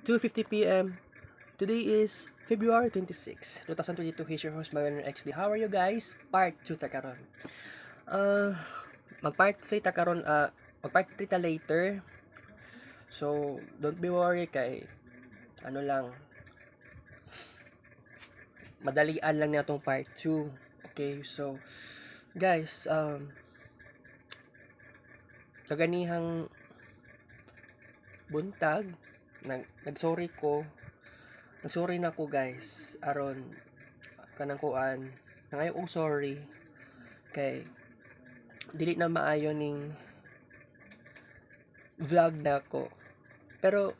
2:50 p.m. Today is February 26, 2022. Here's your host, Mariano XD. How are you guys? Part 2 ta karon. Mag-part 3 ta karon, mag-part 3 ta later. So, don't be worry kay ano lang, madalian lang na itong part 2. Okay, so guys, kaganihang buntag nagsorry na ko guys aron kanang kuan nangayo og sorry kay dili na maayo ning vlog na ko, pero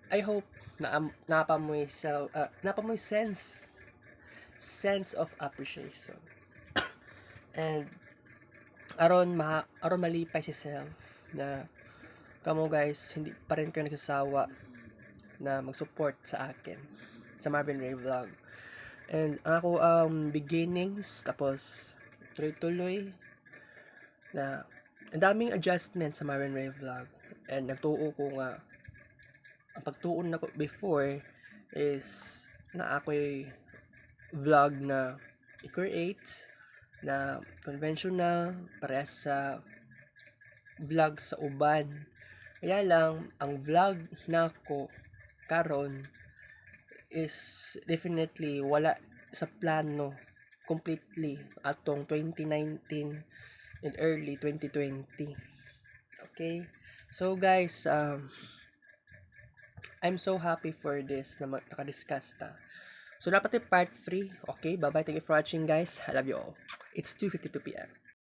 I hope na napamoy sense of appreciation and aron malipay si self na kamo guys hindi pa rin kayo nagsasawa na mag-support sa akin sa Marvin Ray Vlog. And ako beginnings tapos tuloy-tuloy na ang daming adjustment sa Marvin Ray Vlog, and nagtuo ko nga ang pagtuon na ko before is na ako'y vlog na i-create na conventional parehas sa vlog sa uban. Kaya lang ang vlog na ko karon is definitely wala sa plano completely atong 2019 and early 2020. Okay, so guys, I'm so happy for this na nakadiscuss ta. So dapat yung part 3. Okay, bye bye, thank you for watching guys, I love you all. It's 2:52 p.m.